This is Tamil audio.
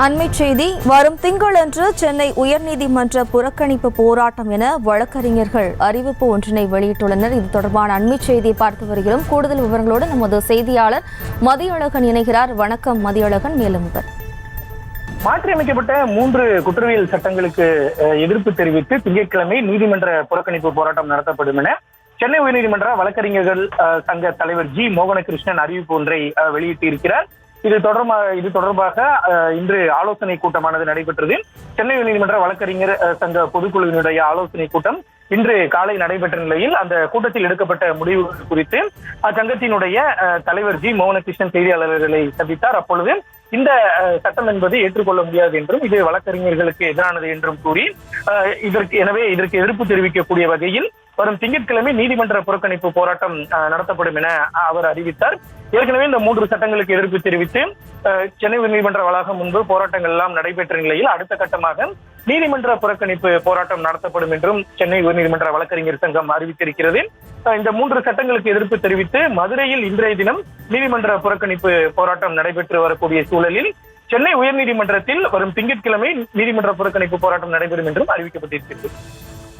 அண்மை செய்தி வரும் திங்களன்று சென்னை உயர்நீதிமன்ற புறக்கணிப்பு போராட்டம் என வழக்கறிஞர்கள் அறிவிப்பு ஒன்றினை வெளியிட்டுள்ளனர். இது தொடர்பான அண்மை செய்தியை பார்த்து வருகிறோம். கூடுதல் விவரங்களோடு நமது செய்தியாளர் மதியழகன் இணைகிறார். வணக்கம் மதியழகன். மேலும் மாற்றியமைக்கப்பட்ட 3 குற்றவியல் சட்டங்களுக்கு எதிர்ப்பு தெரிவித்து திங்கட்கிழமை நீதிமன்ற புறக்கணிப்பு போராட்டம் நடத்தப்படும் என சென்னை உயர்நீதிமன்ற வழக்கறிஞர்கள் சங்க தலைவர் ஜி மோகனகிருஷ்ணன் அறிவிப்பு ஒன்றை வெளியிட்டிருக்கிறார். இது தொடர்பாக இன்று ஆலோசனை கூட்டமானது நடைபெற்றது. சென்னை உயர்நீதிமன்ற வழக்கறிஞர் சங்க பொதுக்குழுவினுடைய ஆலோசனை கூட்டம் இன்று காலை நடைபெற்ற நிலையில் அந்த கூட்டத்தில் எடுக்கப்பட்ட முடிவுகள் குறித்து அச்சங்கத்தினுடைய தலைவர் ஜி மோகனகிருஷ்ணன் செய்தியாளர்களை சந்தித்தார். அப்பொழுது இந்த சட்டம் என்பது ஏற்றுக்கொள்ள முடியாது என்றும் இது வழக்கறிஞர்களுக்கு எதிரானது என்றும் கூறி இதற்கு எதிர்ப்பு தெரிவிக்கக்கூடிய வகையில் வரும் திங்கட்கிழமை நீதிமன்ற புறக்கணிப்பு போராட்டம் நடத்தப்படும் என அவர் அறிவித்தார். ஏற்கனவே இந்த 3 சட்டங்களுக்கு எதிர்ப்பு தெரிவித்து சென்னை உயர்நீதிமன்ற வளாகம் முன்பு போராட்டங்கள் எல்லாம் நடைபெற்ற நிலையில் அடுத்த கட்டமாக நீதிமன்ற புறக்கணிப்பு போராட்டம் நடத்தப்படும் என்றும் சென்னை உயர்நீதிமன்ற வழக்கறிஞர் சங்கம் அறிவித்திருக்கிறது. இந்த 3 சட்டங்களுக்கு எதிர்ப்பு தெரிவித்து மதுரையில் இன்றைய தினம் நீதிமன்ற புறக்கணிப்பு போராட்டம் நடைபெற்று வரக்கூடிய சூழலில் சென்னை உயர்நீதிமன்றத்தில் வரும் திங்கட்கிழமை நீதிமன்ற புறக்கணிப்பு போராட்டம் நடைபெறும் என்றும் அறிவிக்கப்பட்டிருக்கிறது.